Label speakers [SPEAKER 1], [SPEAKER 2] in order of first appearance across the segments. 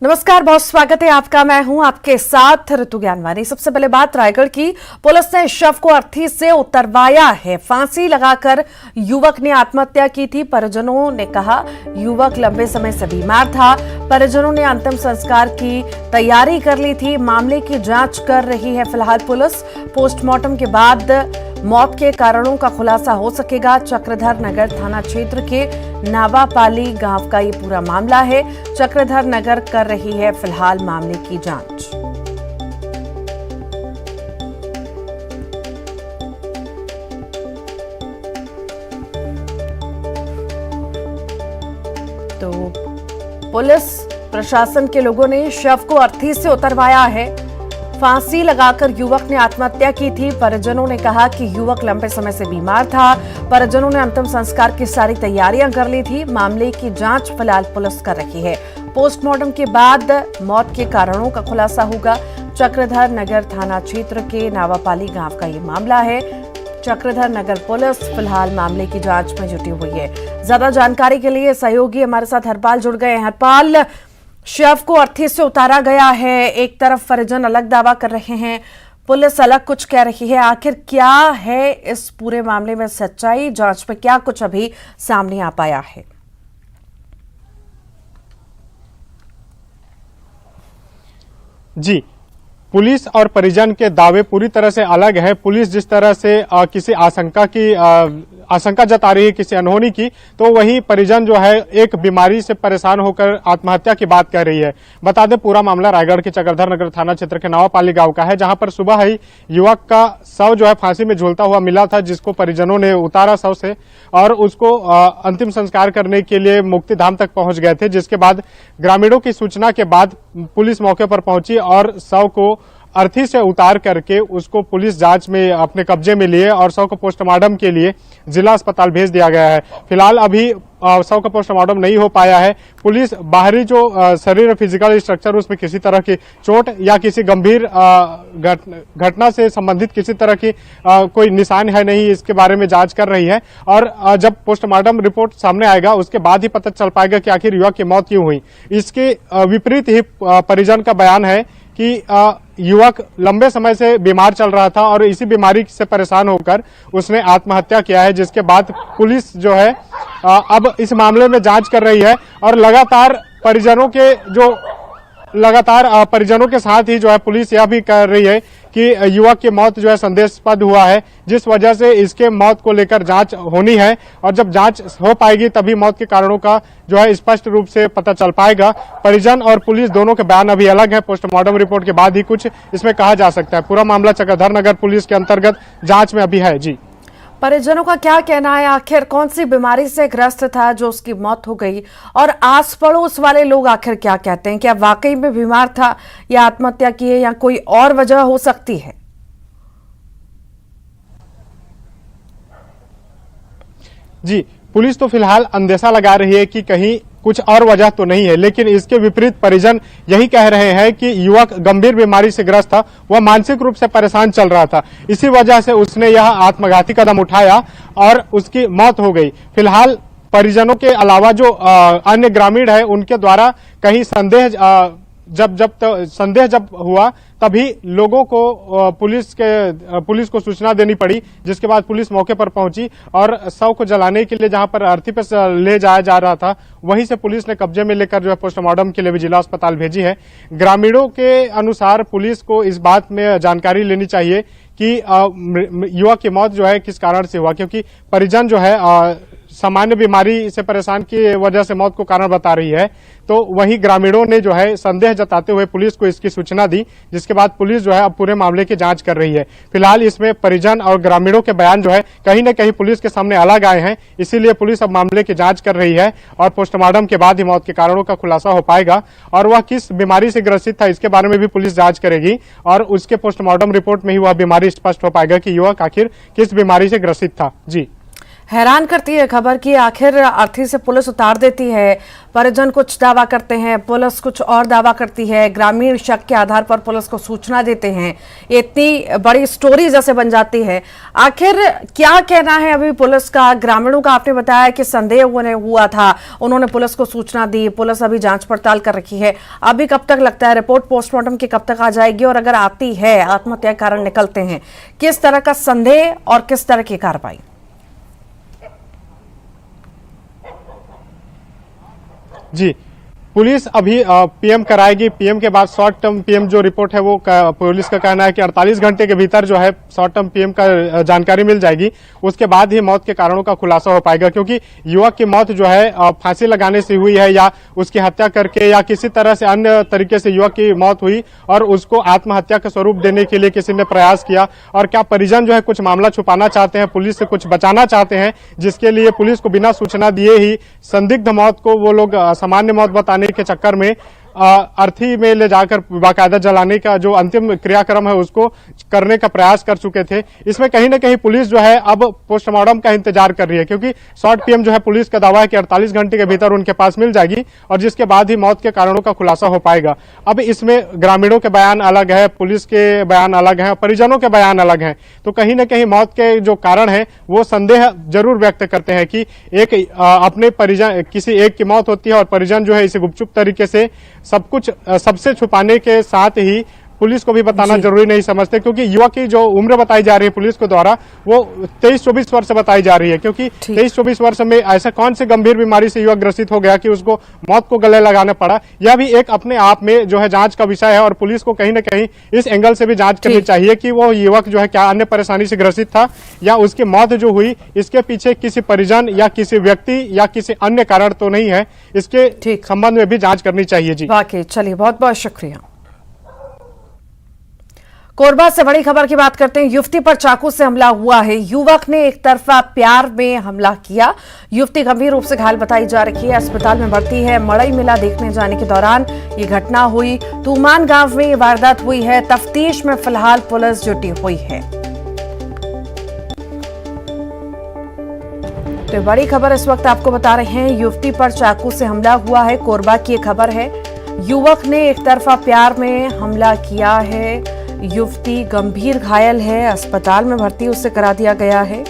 [SPEAKER 1] नमस्कार, बहुत स्वागत है आपका। मैं हूं आपके साथ ऋतु ज्ञानवानी। सबसे पहले बात रायगढ़ की। पुलिस ने शव को अर्थी से उतरवाया है। फांसी लगाकर युवक ने आत्महत्या की थी। परिजनों ने कहा युवक लंबे समय से बीमार था। परिजनों ने अंतिम संस्कार की तैयारी कर ली थी। मामले की जांच कर रही है फिलहाल पुलिस। पोस्टमार्टम के बाद मौत के कारणों का खुलासा हो सकेगा। चक्रधर नगर थाना क्षेत्र के नावापाली गांव का ये पूरा मामला है। चक्रधर नगर कर रही है फिलहाल मामले की जांच। तो पुलिस प्रशासन के लोगों ने शव को अर्थी से उतरवाया है। फांसी लगाकर युवक ने आत्महत्या की थी। परिजनों ने कहा कि युवक लंबे समय से बीमार था। परिजनों ने अंतिम संस्कार की सारी तैयारियां कर ली थी। मामले की जांच फिलहाल पुलिस कर रही है। पोस्टमार्टम के बाद मौत के कारणों का खुलासा होगा। चक्रधर नगर थाना क्षेत्र के नावापाली गांव का ये मामला है। चक्रधर नगर पुलिस फिलहाल मामले की जांच में जुटी हुई है। ज्यादा जानकारी के लिए सहयोगी हमारे साथ हरपाल जुड़ गए हैं। हरपाल, शव को अर्थी से उतारा गया है। एक तरफ परिजन अलग दावा कर रहे हैं, पुलिस अलग कुछ कह रही है। आखिर क्या है इस पूरे मामले में सच्चाई? जांच में क्या कुछ अभी सामने आ पाया है?
[SPEAKER 2] जी, पुलिस और परिजन के दावे पूरी तरह से अलग है। पुलिस जिस तरह से किसी आशंका जता रही है किसी अनहोनी की, तो वही परिजन जो है एक बीमारी से परेशान होकर आत्महत्या की बात कह रही है। बता दें, पूरा मामला रायगढ़ के चक्रधर नगर थाना क्षेत्र के नावापाली गांव का है, जहां पर सुबह ही युवक का शव जो है फांसी में झूलता हुआ मिला था, जिसको परिजनों ने उतारा शव से और उसको अंतिम संस्कार करने के लिए मुक्तिधाम तक पहुंच गए थे। जिसके बाद ग्रामीणों की सूचना के बाद पुलिस मौके पर पहुंची और शव को अर्थी से उतार करके उसको पुलिस जांच में अपने कब्जे में लिए और शव को पोस्टमार्टम के लिए जिला अस्पताल भेज दिया गया है। फिलहाल अभी शव का पोस्टमार्टम नहीं हो पाया है। पुलिस बाहरी जो शरीर फिजिकल स्ट्रक्चर उसमें किसी तरह की चोट या किसी गंभीर घटना से संबंधित किसी तरह की कोई निशान है नहीं, इसके बारे में जांच कर रही है। और जब पोस्टमार्टम रिपोर्ट सामने आएगा उसके बाद ही पता चल पाएगा कि आखिर युवक की मौत क्यों हुई। इसके विपरीत ही परिजन का बयान है कि युवक लंबे समय से बीमार चल रहा था और इसी बीमारी से परेशान होकर उसने आत्महत्या किया है। जिसके बाद पुलिस जो है अब इस मामले में जांच कर रही है और लगातार परिजनों के साथ ही जो है पुलिस यह भी कर रही है कि युवक की मौत जो है संदेहास्पद हुआ है, जिस वजह से इसके मौत को लेकर जांच होनी है। और जब जांच हो पाएगी तभी मौत के कारणों का जो है स्पष्ट रूप से पता चल पाएगा। परिजन और पुलिस दोनों के बयान अभी अलग है। पोस्टमार्टम रिपोर्ट के बाद ही कुछ इसमें कहा जा सकता है। पूरा मामला चक्रधर नगर पुलिस के अंतर्गत जांच में अभी है। जी,
[SPEAKER 1] परिजनों का क्या कहना है? आखिर कौन सी बीमारी से ग्रस्त था जो उसकी मौत हो गई? और आस पड़ोस वाले लोग आखिर क्या कहते हैं? क्या वाकई में बीमार था या आत्महत्या की है या कोई और वजह हो सकती है?
[SPEAKER 2] जी, पुलिस तो फिलहाल अंदेशा लगा रही है कि कहीं कुछ और वजह तो नहीं है, लेकिन इसके विपरीत परिजन यही कह रहे हैं कि युवक गंभीर बीमारी से ग्रस्त था, वह मानसिक रूप से परेशान चल रहा था, इसी वजह से उसने यह आत्मघाती कदम उठाया और उसकी मौत हो गई। फिलहाल परिजनों के अलावा जो अन्य ग्रामीण है उनके द्वारा कहीं संदेह जब हुआ तभी लोगों को पुलिस को सूचना देनी पड़ी, जिसके बाद पुलिस मौके पर पहुंची और शव को जलाने के लिए जहां पर अर्थी पे ले जाया जा रहा था वहीं से पुलिस ने कब्जे में लेकर जो है पोस्टमार्टम के लिए भी जिला अस्पताल भेजी है। ग्रामीणों के अनुसार पुलिस को इस बात में जानकारी लेनी चाहिए कि युवक की मौत जो है किस कारण से हुआ, क्योंकि परिजन जो है सामान्य बीमारी से परेशान की वजह से मौत को कारण बता रही है। तो वही ग्रामीणों ने जो है संदेह जताते हुए पुलिस को इसकी सूचना दी, जिसके बाद पुलिस जो है अब पूरे मामले की जांच कर रही है। फिलहाल इसमें परिजन और ग्रामीणों के बयान जो है कहीं न कहीं पुलिस के सामने अलग आए हैं, इसीलिए पुलिस अब मामले की जांच कर रही है और पोस्टमार्टम के बाद ही मौत के कारणों का खुलासा हो पाएगा और वह किस बीमारी से ग्रसित था इसके बारे में भी पुलिस जांच करेगी और उसके पोस्टमार्टम रिपोर्ट में ही वह बीमारी स्पष्ट हो पाएगा कि युवक आखिर किस बीमारी से ग्रसित था। जी,
[SPEAKER 1] हैरान करती है खबर कि आखिर अर्थी से पुलिस उतार देती है। परिजन कुछ दावा करते हैं, पुलिस कुछ और दावा करती है। ग्रामीण शक के आधार पर पुलिस को सूचना देते हैं। ये इतनी बड़ी स्टोरी जैसे बन जाती है। आखिर क्या कहना है अभी पुलिस का? ग्रामीणों का आपने बताया कि संदेह उन्हें हुआ था, उन्होंने पुलिस को सूचना दी, पुलिस अभी जांच पड़ताल कर रखी है। अभी कब तक लगता है रिपोर्ट पोस्टमार्टम की कब तक आ जाएगी? और अगर आती है, आत्महत्या के कारण निकलते हैं, किस तरह का संदेह और किस तरह की कार्रवाई?
[SPEAKER 2] जी, पुलिस अभी पीएम कराएगी। पीएम के बाद शॉर्ट टर्म पीएम जो रिपोर्ट है वो पुलिस का कहना है कि 48 घंटे के भीतर जो है शॉर्ट टर्म पीएम का जानकारी मिल जाएगी। उसके बाद ही मौत के कारणों का खुलासा हो पाएगा, क्योंकि युवक की मौत जो है फांसी लगाने से हुई है या उसकी हत्या करके या किसी तरह से अन्य तरीके से युवक की मौत हुई और उसको आत्महत्या का स्वरूप देने के लिए किसी ने प्रयास किया, और क्या परिजन जो है कुछ मामला छुपाना चाहते हैं, पुलिस से कुछ बचाना चाहते हैं, जिसके लिए पुलिस को बिना सूचना दिए ही संदिग्ध मौत को वो लोग सामान्य मौत बताने के चक्कर में अर्थी में ले जाकर बाकायदा जलाने का जो अंतिम क्रियाक्रम है उसको करने का प्रयास कर चुके थे। इसमें कहीं ना कहीं पुलिस जो है अब पोस्टमार्टम का इंतजार कर रही है, क्योंकि शॉर्ट पीएम जो है पुलिस का दावा है कि 48 घंटे के भीतर उनके पास मिल जाएगी और जिसके बाद ही मौत के कारणों का खुलासा हो पाएगा। अब इसमें ग्रामीणों के बयान अलग है, पुलिस के बयान अलग है, परिजनों के बयान अलग हैं, तो कहीं ना कहीं मौत के जो कारण है वो संदेह जरूर व्यक्त करते हैं कि एक अपने परिजन किसी एक की मौत होती है और परिजन जो है इसे गुपचुप तरीके से सब कुछ सबसे छुपाने के साथ ही पुलिस को भी बताना जरूरी नहीं समझते, क्योंकि युवक की जो उम्र बताई जा रही है पुलिस के द्वारा वो 23-24 वर्ष बताई जा रही है, क्योंकि 23-24 वर्ष में ऐसा कौन सी गंभीर बीमारी से युवक ग्रसित हो गया कि उसको मौत को गले लगाना पड़ा। यह भी एक अपने आप में जो है जांच का विषय है और पुलिस को कहीं ना कहीं इस एंगल से भी जांच करनी चाहिए कि वो युवक जो है क्या अन्य परेशानी से ग्रसित था या उसकी मौत जो हुई इसके पीछे किसी परिजन या किसी व्यक्ति या किसी अन्य कारण तो नहीं है। इसके संबंध में भी जांच करनी चाहिए। जी
[SPEAKER 1] वाकई, चलिए बहुत बहुत शुक्रिया। कोरबा से बड़ी खबर की बात करते हैं। युवती पर चाकू से हमला हुआ है। युवक ने एक तरफा प्यार में हमला किया। युवती गंभीर रूप से घायल बताई जा रही है, अस्पताल में भर्ती है। मड़ई मेला देखने जाने के दौरान ये घटना हुई। तूमान गांव में ये वारदात हुई है। तफ्तीश में फिलहाल पुलिस जुटी हुई है। तो बड़ी खबर इस वक्त आपको बता रहे हैं, युवती पर चाकू से हमला हुआ है। कोरबा की खबर है। युवक ने एक तरफा प्यार में हमला किया है। युवती गंभीर घायल है, अस्पताल में भर्ती उसे करा दिया गया है।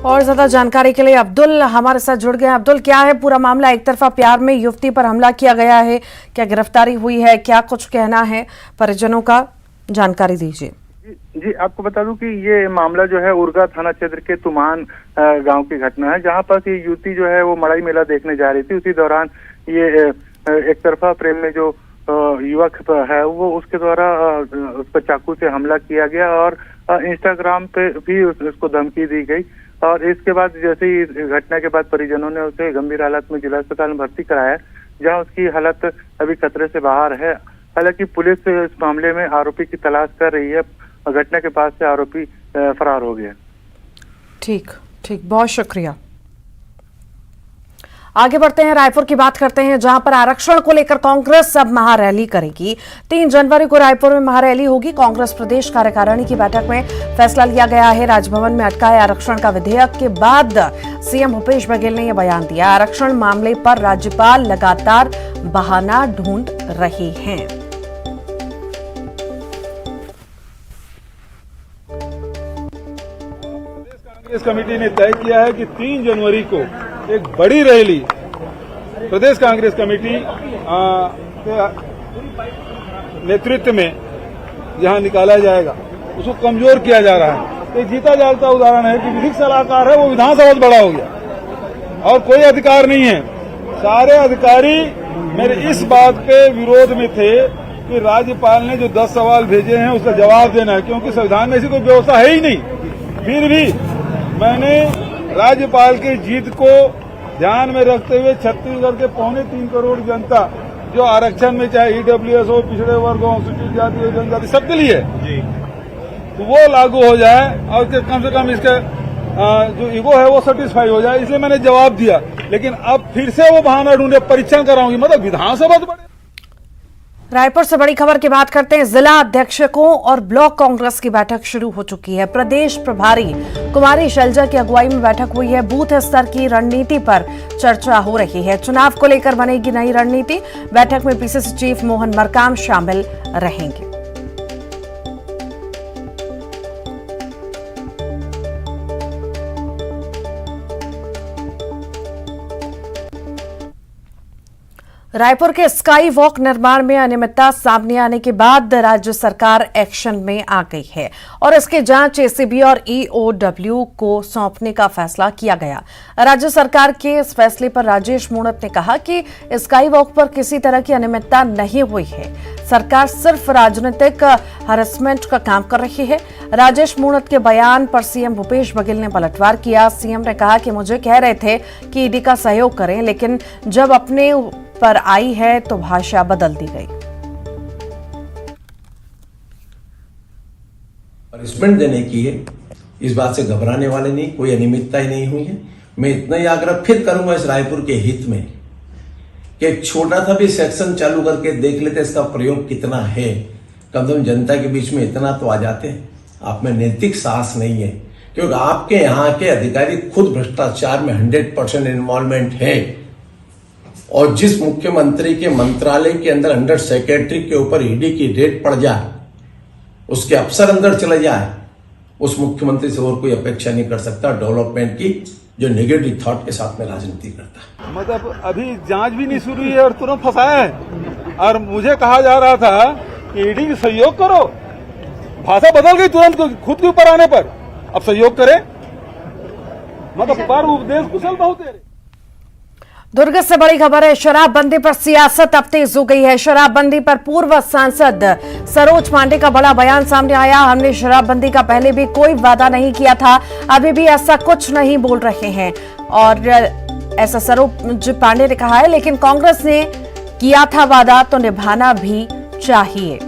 [SPEAKER 1] और ज्यादा जानकारी के लिए अब्दुल हमारे साथ जुड़ गए। अब्दुल, क्या है पूरा मामला? एक तरफा प्यार में युवती पर हमला किया गया है, क्या गिरफ्तारी हुई है, क्या कुछ कहना है परिजनों का? जानकारी दीजिए।
[SPEAKER 3] जी, आपको बता दूं कि ये मामला जो है उर्गा थाना क्षेत्र के तुमान गांव की घटना है, जहां पर ये युवती जो है वो मड़ई मेला देखने जा रही थी। उसी दौरान ये एक तरफा प्रेम में जो युवक है वो उसके द्वारा उस पर चाकू से हमला किया गया और इंस्टाग्राम पे भी उसको धमकी दी गई। और इसके बाद जैसे ही घटना के बाद परिजनों ने उसे गंभीर हालत में जिला अस्पताल में भर्ती कराया, जहां उसकी हालत अभी खतरे से बाहर है। हालांकि पुलिस इस मामले में आरोपी की तलाश कर रही है। घटना के बाद से आरोपी फरार हो गया।
[SPEAKER 1] ठीक, बहुत शुक्रिया। आगे बढ़ते हैं, रायपुर की बात करते हैं, जहां पर आरक्षण को लेकर कांग्रेस अब महारैली करेगी। 3 जनवरी को रायपुर में महारैली होगी। कांग्रेस प्रदेश कार्यकारिणी की बैठक में फैसला लिया गया है। राजभवन में अटकाए आरक्षण का विधेयक के बाद सीएम भूपेश बघेल ने यह बयान दिया। आरक्षण मामले पर राज्यपाल लगातार बहाना ढूंढ रहे हैं।
[SPEAKER 4] कांग्रेस कमेटी ने तय किया है कि 3 जनवरी को एक बड़ी रैली प्रदेश कांग्रेस कमेटी के नेतृत्व में जहां निकाला जाएगा, उसको कमजोर किया जा रहा है। एक जीता जागता उदाहरण है कि विधिक सलाहकार है वो विधानसभा से बड़ा हो गया और कोई अधिकार नहीं है। सारे अधिकारी मेरे इस बात के विरोध में थे कि राज्यपाल ने जो 10 सवाल भेजे हैं उसका जवाब देना है, क्योंकि संविधान में ऐसी कोई व्यवस्था है ही नहीं। फिर भी मैंने राज्यपाल की जीत को ध्यान में रखते हुए छत्तीसगढ़ के 3.25 करोड़ जनता जो आरक्षण में चाहे ईडब्ल्यूएस हो, पिछड़े वर्ग हो, अनुसूचित जाति हो, जनजाति, सबके लिए जी, तो वो लागू हो जाए और कम से कम इसके जो ईगो है वो सेटिस्फाई हो जाए, इसलिए मैंने जवाब दिया। लेकिन अब फिर से वो बहाना ढूंढे, परीक्षण कराऊंगी, मतलब विधानसभा तो बड़े।
[SPEAKER 1] रायपुर से बड़ी खबर की बात करते हैं। जिला अध्यक्षकों और ब्लॉक कांग्रेस की बैठक शुरू हो चुकी है। प्रदेश प्रभारी कुमारी शैलजा की अगुवाई में बैठक हुई है। बूथ स्तर की रणनीति पर चर्चा हो रही है। चुनाव को लेकर बनेगी नई रणनीति। बैठक में पीसीसी चीफ मोहन मरकाम शामिल रहेंगे। रायपुर के स्काई वॉक निर्माण में अनियमितता सामने आने के बाद राज्य सरकार एक्शन में आ गई है और इसकी जांच एसीबी और ईओडब्ल्यू को सौंपने का फैसला किया गया। राज्य सरकार के इस फैसले पर राजेश मूणत ने कहा कि स्काई वॉक पर किसी तरह की अनियमितता नहीं हुई है। सरकार सिर्फ राजनीतिक हरासमेंट का काम कर रही है। राजेश मूणत के बयान पर सीएम भूपेश बघेल ने पलटवार किया। सीएम ने कहा कि मुझे कह रहे थे कि ईडी का सहयोग करें, लेकिन जब अपने पर आई है तो भाषा बदल दी गई।
[SPEAKER 5] पनिशमेंट देने की है, इस बात से घबराने वाले नहीं, कोई अनियमितता ही नहीं हुई है। मैं इतना ही आग्रह फिर करूंगा इस रायपुर के हित में कि एक छोटा सा भी सेक्शन चालू करके देख लेते इसका प्रयोग कितना है, कम से कम जनता के बीच में इतना तो आ जाते हैं। आप में नैतिक साहस नहीं है, क्योंकि आपके यहाँ के अधिकारी खुद भ्रष्टाचार में 100% इन्वॉल्वमेंट है। और जिस मुख्यमंत्री के मंत्रालय के अंदर अंडर सेक्रेटरी के ऊपर ईडी की रेड पड़ जाए, उसके अफसर अंदर चले जाए, उस मुख्यमंत्री से और कोई अपेक्षा नहीं कर सकता डेवलपमेंट की, जो नेगेटिव थॉट के साथ में राजनीति करता है।
[SPEAKER 4] मतलब अभी जांच भी नहीं शुरू है और तुरंत फंसाया है। और मुझे कहा जा रहा था कि ईडी की सहयोग करो, भाषा बदल गई तुरंत खुद के ऊपर आने पर। अब सहयोग करें, मतलब पर उपदेश कुशल बहुत है।
[SPEAKER 1] दुर्ग से बड़ी खबर है। शराबबंदी पर सियासत अब तेज हो गई है। शराबबंदी पर पूर्व सांसद सरोज पांडे का बड़ा बयान सामने आया। हमने शराबबंदी का पहले भी कोई वादा नहीं किया था, अभी भी ऐसा कुछ नहीं बोल रहे हैं, और ऐसा सरोज पांडे ने कहा है। लेकिन कांग्रेस ने किया था वादा तो निभाना भी चाहिए।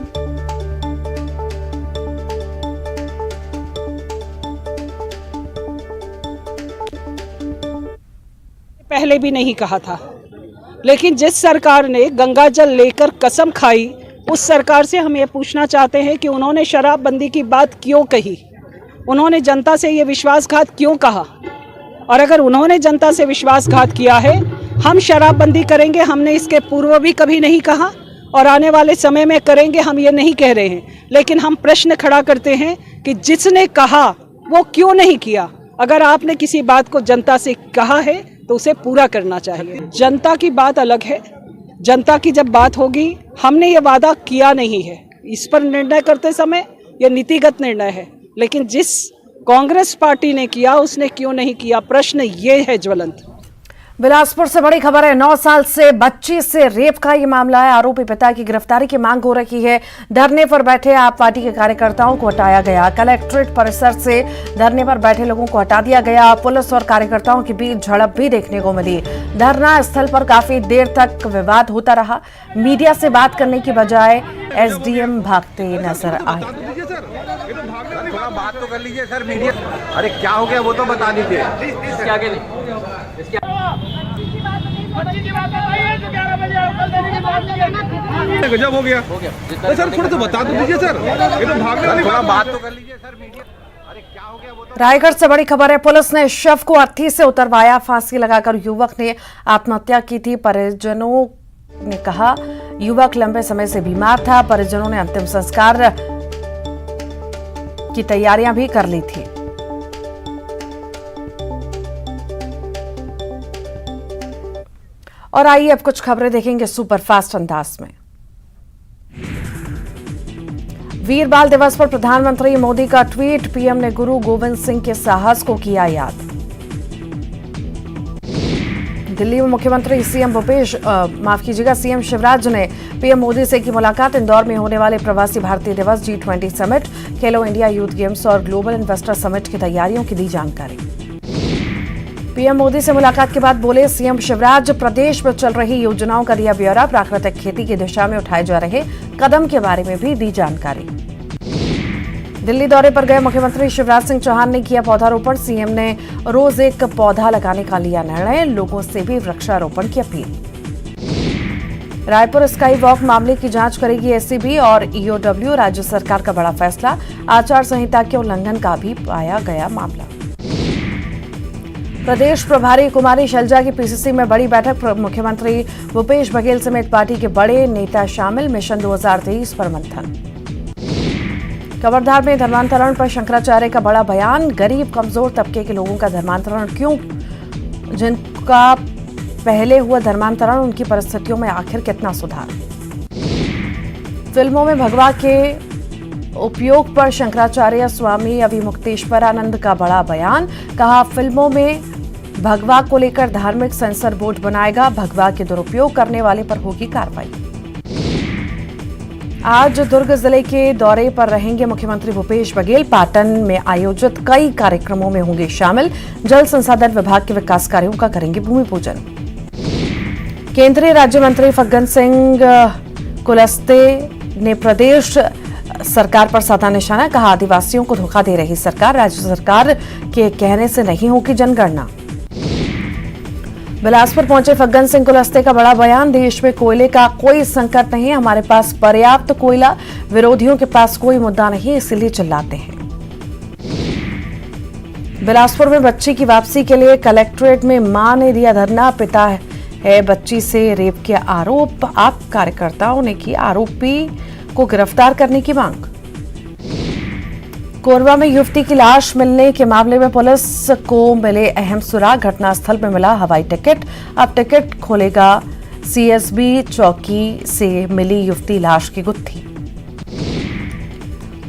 [SPEAKER 6] पहले भी नहीं कहा था, लेकिन जिस सरकार ने गंगा जल लेकर कसम खाई, उस सरकार से हम ये पूछना चाहते हैं कि उन्होंने शराबबंदी की बात क्यों कही, उन्होंने जनता से ये विश्वासघात क्यों कहा। और अगर उन्होंने जनता से विश्वासघात किया है, हम शराबबंदी करेंगे, हमने इसके पूर्व भी कभी नहीं कहा और आने वाले समय में करेंगे, हम ये नहीं कह रहे हैं। लेकिन हम प्रश्न खड़ा करते हैं कि जिसने कहा वो क्यों नहीं किया। अगर आपने किसी बात को जनता से कहा है तो उसे पूरा करना चाहिए। जनता की बात अलग है, जनता की जब बात होगी, हमने ये वादा किया नहीं है। इस पर निर्णय करते समय यह नीतिगत निर्णय है, लेकिन जिस कांग्रेस पार्टी ने किया उसने क्यों नहीं किया, प्रश्न ये है ज्वलंत।
[SPEAKER 1] बिलासपुर से बड़ी खबर है। 9 साल से बच्ची से रेप का ये मामला है। आरोपी पिता की गिरफ्तारी की मांग हो रही है। धरने पर बैठे आप पार्टी के कार्यकर्ताओं को हटाया गया। कलेक्ट्रेट परिसर से धरने पर बैठे लोगों को हटा दिया गया। पुलिस और कार्यकर्ताओं के बीच झड़प भी देखने को मिली। धरना स्थल पर काफी देर तक विवाद होता रहा। मीडिया से बात करने की बजाय एसडीएम भागते नजर आए।
[SPEAKER 7] थोड़ा बात तो कर लीजिए सर, मीडिया। अरे क्या हो गया वो तो बता दीजिए। इसके आगे नहीं।
[SPEAKER 8] गजब हो गया सर, थोड़ा तो बता दीजिए सर, ये तो भागने वाली
[SPEAKER 7] थोड़ा बात तो कर लीजिए सर, मीडिया। अरे क्या हो गया वो तो।
[SPEAKER 1] रायगढ़ से बड़ी खबर है। पुलिस ने शव को अर्थी से उतरवाया। फांसी लगाकर युवक ने आत्महत्या की थी। परिजनों ने कहा युवक लंबे समय से बीमार था। परिजनों ने अंतिम संस्कार की तैयारियां भी कर ली थी। और आइए अब कुछ खबरें देखेंगे सुपरफास्ट अंदाज में। वीर बाल दिवस पर प्रधानमंत्री मोदी का ट्वीट। पीएम ने गुरु गोविंद सिंह के साहस को किया याद। दिल्ली में मुख्यमंत्री सीएम शिवराज ने पीएम मोदी से की मुलाकात। इंदौर में होने वाले प्रवासी भारतीय दिवस, G20 समिट, खेलो इंडिया यूथ गेम्स और ग्लोबल इन्वेस्टर समिट की तैयारियों की दी जानकारी। पीएम मोदी से मुलाकात के बाद बोले सीएम शिवराज, प्रदेश में चल रही योजनाओं का दिया ब्यौरा, प्राकृतिक खेती की दिशा में उठाए जा रहे कदम के बारे में भी दी जानकारी। दिल्ली दौरे पर गए मुख्यमंत्री शिवराज सिंह चौहान ने किया पौधारोपण, सीएम ने रोज एक पौधा लगाने का लिया निर्णय, लोगों से भी वृक्षारोपण की अपील। रायपुर स्काई वॉक मामले की जांच करेगी एसीबी और ईओडब्ल्यू, राज्य सरकार का बड़ा फैसला, आचार संहिता के उल्लंघन का भी पाया गया मामला। प्रदेश प्रभारी कुमारी शैलजा की पीसीसी में बड़ी बैठक, मुख्यमंत्री भूपेश बघेल समेत पार्टी के बड़े नेता शामिल, मिशन 2023 पर मंथन। कवर्धार में धर्मांतरण पर शंकराचार्य का बड़ा बयान, गरीब कमजोर तबके के लोगों का धर्मांतरण क्यों, जिनका पहले हुआ धर्मांतरण उनकी परिस्थितियों में आखिर कितना सुधार। फिल्मों में भगवा के उपयोग पर शंकराचार्य स्वामी अभिमुक्तेश्वरानंद का बड़ा बयान, कहा फिल्मों में भगवा को लेकर धार्मिक सेंसर बोर्ड बनाएगा, भगवा के दुरुपयोग करने वाले पर होगी कार्रवाई। आज दुर्ग जिले के दौरे पर रहेंगे मुख्यमंत्री भूपेश बघेल, पाटन में आयोजित कई कार्यक्रमों में होंगे शामिल, जल संसाधन विभाग के विकास कार्यों का करेंगे भूमि पूजन। केंद्रीय राज्य मंत्री फग्गन सिंह कुलस्ते ने प्रदेश सरकार पर साधा निशाना, कहा आदिवासियों को धोखा दे रही सरकार, राज्य सरकार के कहने से नहीं होगी जनगणना। बिलासपुर पहुंचे फग्गन सिंह कुलस्ते का बड़ा बयान, देश में कोयले का कोई संकट नहीं, हमारे पास पर्याप्त कोयला, विरोधियों के पास कोई मुद्दा नहीं, इसलिए चिल्लाते हैं। बिलासपुर में बच्ची की वापसी के लिए कलेक्ट्रेट में मां ने दिया धरना, पिता है बच्ची से रेप के आरोप, आप कार्यकर्ताओं ने की आरोपी को गिरफ्तार करने की मांग। कोरबा में युवती की लाश मिलने के मामले में पुलिस को मिले अहम सुराग, घटनास्थल में मिला हवाई टिकट, अब टिकट खोलेगा सीएसबी, चौकी से मिली युवती लाश की गुत्थी।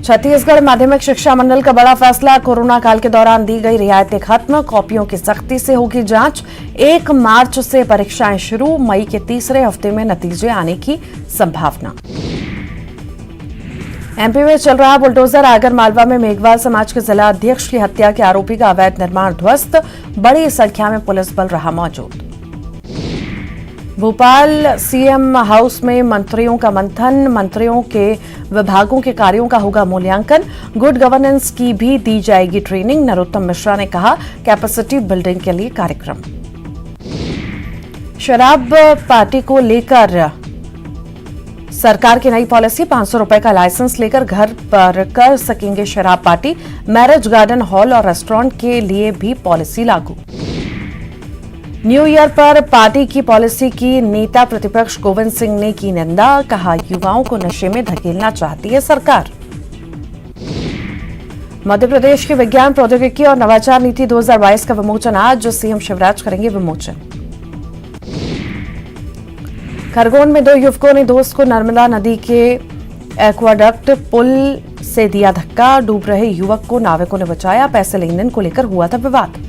[SPEAKER 1] छत्तीसगढ़ माध्यमिक शिक्षा मंडल का बड़ा फैसला, कोरोना काल के दौरान दी गई रियायतें खत्म, कॉपियों की सख्ती से होगी जांच, 1 मार्च से परीक्षाएं शुरू, मई के तीसरे हफ्ते में नतीजे आने की संभावना। एमपी में चल रहा बुलडोजर, आगर मालवा में मेघवाल समाज के जिला अध्यक्ष की हत्या के आरोपी का अवैध निर्माण ध्वस्त, बड़ी संख्या में पुलिस बल रहा मौजूद। भोपाल सीएम हाउस में मंत्रियों का मंथन, मंत्रियों के विभागों के कार्यों का होगा मूल्यांकन, गुड गवर्नेंस की भी दी जाएगी ट्रेनिंग, नरोत्तम मिश्रा ने कहा, कैपेसिटी बिल्डिंग के लिए कार्यक्रम। शराब पार्टी को लेकर सरकार की नई पॉलिसी, 500 रुपए का लाइसेंस लेकर घर पर कर सकेंगे शराब पार्टी, मैरिज गार्डन, हॉल और रेस्टोरेंट के लिए भी पॉलिसी लागू। न्यू ईयर पर पार्टी की पॉलिसी की नेता प्रतिपक्ष गोविंद सिंह ने की निंदा, कहा युवाओं को नशे में धकेलना चाहती है सरकार। मध्य प्रदेश की विज्ञान प्रौद्योगिकी और नवाचार नीति 2022 का विमोचन आज, सीएम शिवराज करेंगे विमोचन। खरगोन में 2 युवकों ने दोस्त को नर्मदा नदी के एक्वाडक्ट पुल से दिया धक्का, डूब रहे युवक को नाविकों ने बचाया, पैसे लेन देन को लेकर हुआ था विवाद।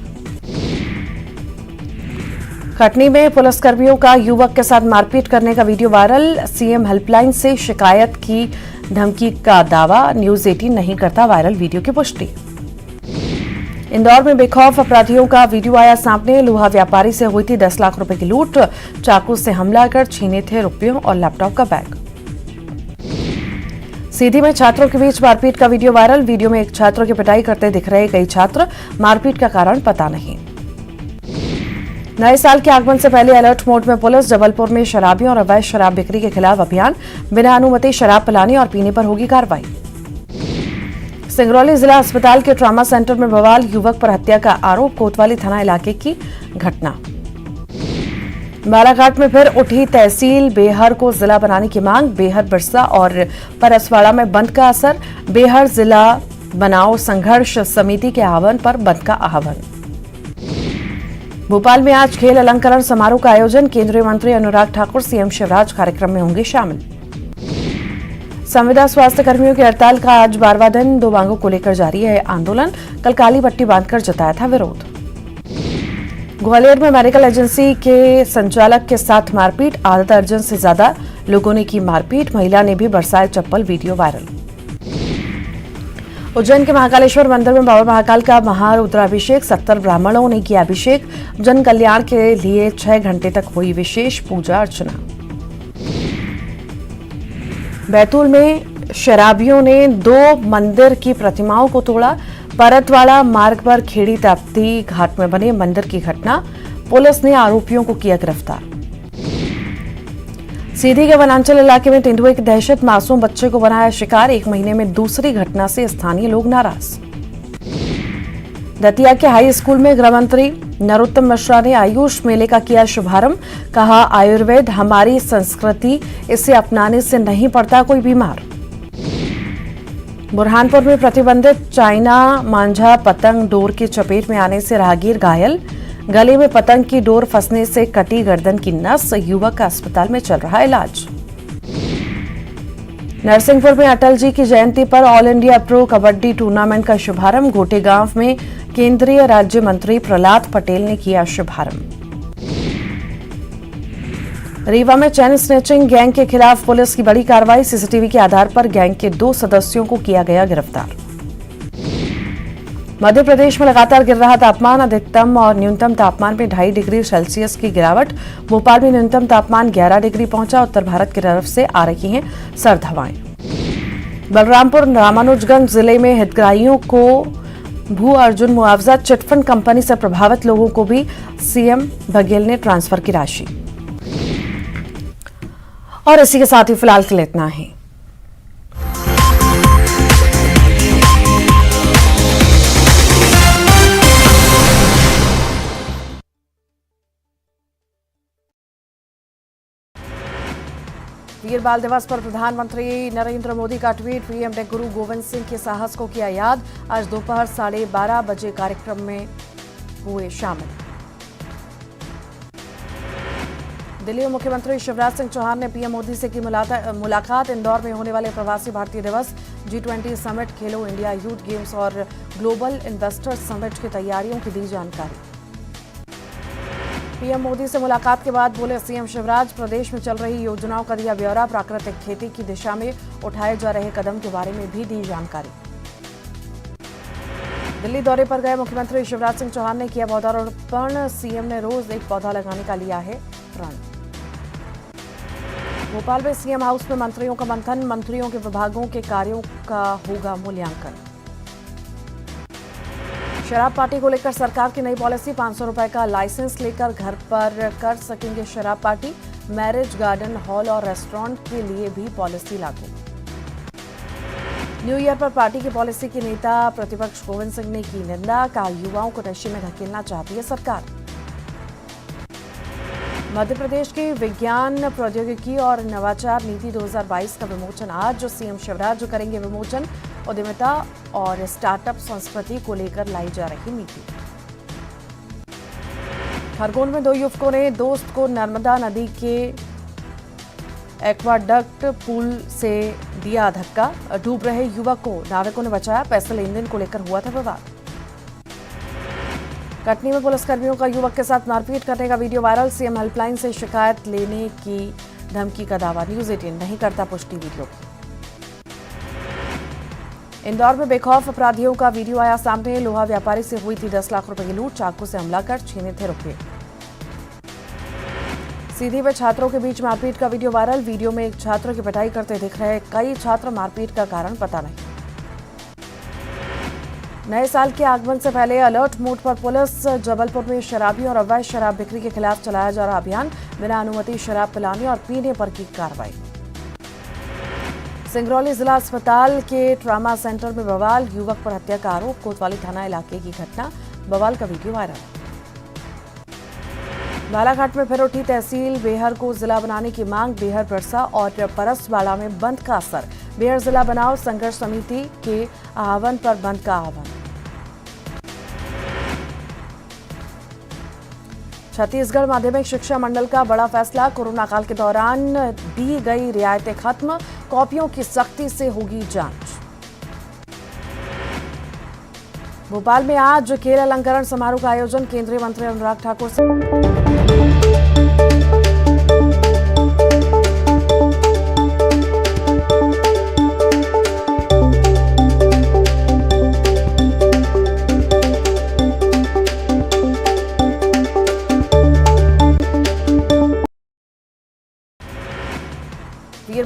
[SPEAKER 1] कटनी में पुलिसकर्मियों का युवक के साथ मारपीट करने का वीडियो वायरल, सीएम हेल्पलाइन से शिकायत की धमकी का दावा, न्यूज 18 नहीं करता वायरल वीडियो की पुष्टि। इंदौर में बेखौफ अपराधियों का वीडियो आया सामने, लोहा व्यापारी से हुई थी 10 लाख रुपए की लूट, चाकू से हमला कर छीने थे रुपयों और लैपटॉप का बैग। सीधी में छात्रों के बीच मारपीट का वीडियो वायरल, वीडियो में एक छात्र की पिटाई करते दिख रहे कई छात्र, मारपीट का कारण पता नहीं। नए साल के आगमन से पहले अलर्ट मोड में पुलिस, जबलपुर में शराबियों और अवैध शराब बिक्री के खिलाफ अभियान, बिना अनुमति शराब पिलाने और पीने पर होगी कार्रवाई। सिंगरौली जिला अस्पताल के ट्रॉमा सेंटर में बवाल, युवक पर हत्या का आरोप, कोतवाली थाना इलाके की घटना। बालाघाट में फिर उठी तहसील बेहर को जिला बनाने की मांग, बेहर, बिरसा और परसवाड़ा में बंद का असर, बेहर जिला बनाओ संघर्ष समिति के आह्वान पर बंद का आह्वान। भोपाल में आज खेल अलंकरण समारोह का आयोजन, केंद्रीय मंत्री अनुराग ठाकुर, सीएम शिवराज कार्यक्रम में होंगे शामिल। संविदा स्वास्थ्य कर्मियों की हड़ताल का आज 12वां दिन, 2 मांगों को लेकर जारी है आंदोलन, कल काली पट्टी बांधकर जताया था विरोध। ग्वालियर में मेडिकल एजेंसी के संचालक के साथ मारपीट, आधा दर्जन से ज्यादा लोगों ने की मारपीट, महिला ने भी बरसाए चप्पल, वीडियो वायरल। उज्जैन के महाकालेश्वर मंदिर में बाबा महाकाल का महारुद्राभिषेक, 70 ब्राह्मणों ने किया अभिषेक। जन कल्याण के लिए 6 घंटे तक हुई विशेष पूजा अर्चना। बैतूल में शराबियों ने 2 मंदिर की प्रतिमाओं को तोड़ा। परतवाड़ा मार्ग पर खेड़ी ताप्ती घाट में बने मंदिर की घटना, पुलिस ने आरोपियों को किया गिरफ्तार। सीधी के वनांचल इलाके में तेंदुए की दहशत, मासूम बच्चे को बनाया शिकार। 1 महीने में दूसरी घटना से स्थानीय लोग नाराज। दतिया के हाई स्कूल में गृह मंत्री नरोत्तम मिश्रा ने आयुष मेले का किया शुभारंभ। कहा, आयुर्वेद हमारी संस्कृति, इसे अपनाने से नहीं पड़ता कोई बीमार। बुरहानपुर में प्रतिबंधित चाइना मांझा पतंग डोर की चपेट में आने से राहगीर घायल। गले में पतंग की डोर फंसने से कटी गर्दन की नस, युवक का अस्पताल में चल रहा इलाज। नरसिंहपुर में अटल जी की जयंती पर all India pro kabaddi tournament का शुभारंभ। गोटेगांव में केंद्रीय राज्य मंत्री प्रहलाद पटेल ने किया शुभारंभ। रीवा में चैन स्नैचिंग गैंग के खिलाफ पुलिस की बड़ी कार्रवाई। सीसीटीवी के आधार पर गैंग के 2 सदस्यों को किया गया गिरफ्तार। मध्य प्रदेश में लगातार गिर रहा तापमान, अधिकतम और न्यूनतम तापमान में 2.5 डिग्री सेल्सियस की गिरावट। भोपाल में न्यूनतम तापमान 11 डिग्री पहुंचा। उत्तर भारत की तरफ से आ रही हैं सर्द हवाएं। बलरामपुर रामानुजगंज जिले में हितग्राहियों को भू अर्जुन मुआवजा, चिटफंड कंपनी से प्रभावित लोगों को भी सीएम बघेल ने ट्रांसफर की राशि। और इसी के साथ ही फिलहाल के लिए इतना ही। वीर बाल दिवस पर प्रधानमंत्री नरेंद्र मोदी का ट्वीट। पीएम ने गुरु गोविंद सिंह के साहस को किया याद। आज दोपहर 12:30 बजे कार्यक्रम में हुए शामिल। दिल्ली में मुख्यमंत्री शिवराज सिंह चौहान ने पीएम मोदी से की मुलाकात। इंदौर में होने वाले प्रवासी भारतीय दिवस, G20 समिट, खेलो इंडिया यूथ गेम्स और ग्लोबल इन्वेस्टर्स समिट की तैयारियों की दी जानकारी। पीएम मोदी से मुलाकात के बाद बोले सीएम शिवराज, प्रदेश में चल रही योजनाओं का दिया ब्यौरा। प्राकृतिक खेती की दिशा में उठाए जा रहे कदम के बारे में भी दी जानकारी। दिल्ली दौरे पर गए मुख्यमंत्री शिवराज सिंह चौहान ने किया पौधारोपण। सीएम ने रोज 1 पौधा लगाने का लिया है प्रण। भोपाल में सीएम हाउस में मंत्रियों का मंथन, मंत्रियों के विभागों के कार्यों का होगा मूल्यांकन। शराब पार्टी को लेकर सरकार की नई पॉलिसी, 500 रुपए का लाइसेंस लेकर घर पर कर सकेंगे शराब पार्टी। मैरिज गार्डन, हॉल और रेस्टोरेंट के लिए भी पॉलिसी लागू। न्यू ईयर पर पार्टी की पॉलिसी की नेता प्रतिपक्ष गोविंद सिंह ने की निंदा। कहा, युवाओं को नशे में धकेलना चाहती है सरकार। मध्य प्रदेश की विज्ञान, प्रौद्योगिकी और नवाचार नीति 2022 का विमोचन आज। सीएम शिवराज करेंगे विमोचन। उद्यमिता और स्टार्टअप संस्कृति को लेकर लाई जा रही नीति। खरगोन में 2 युवकों ने दोस्त को नर्मदा नदी के एक्वाडक्ट पुल से दिया धक्का। डूब रहे युवक को नाविकों ने बचाया। पैसे लेन देन को लेकर हुआ था विवाद। कटनी में पुलिसकर्मियों का युवक के साथ मारपीट करने का वीडियो वायरल। सीएम हेल्पलाइन से शिकायत लेने की धमकी का दावा। न्यूज 18 नहीं करता पुष्टि वीडियो की। इंदौर में बेखौफ अपराधियों का वीडियो आया सामने। लोहा व्यापारी से हुई थी 10 लाख रुपए की लूट। चाकू से हमला कर छीने थे रुपए। सीधी में छात्रों के बीच मारपीट का वीडियो वायरल। वीडियो में एक छात्र की पिटाई करते दिख रहे कई छात्र। मारपीट का कारण पता नहीं। नए साल के आगमन से पहले अलर्ट मोड पर पुलिस। जबलपुर में शराबियों और अवैध शराब बिक्री के खिलाफ चलाया जा रहा अभियान। बिना अनुमति शराब पिलाने और पीने पर की कार्रवाई। सिंगरौली जिला अस्पताल के ट्रामा सेंटर में बवाल। युवक पर हत्या का आरोप। कोतवाली थाना इलाके की घटना। बवाल का वीडियो वायरल। बालाघाट में फिर उठी तहसील बेहर को जिला बनाने की मांग। बेहर, बिरसा और परसवाड़ा में बंद का असर। बेहर जिला बनाओ, संघर्ष समिति के आह्वान पर बंद का आह्वान। छत्तीसगढ़ माध्यमिक शिक्षा मंडल का बड़ा फैसला। कोरोना काल के दौरान दी गई रियायतें खत्म। कॉपियों की सख्ती से होगी जांच। भोपाल में आज खेल अलंकरण समारोह का आयोजन। केंद्रीय मंत्री अनुराग ठाकुर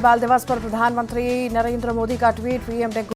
[SPEAKER 1] बाल दिवस पर प्रधानमंत्री नरेंद्र मोदी का ट्वीट। पीएम ने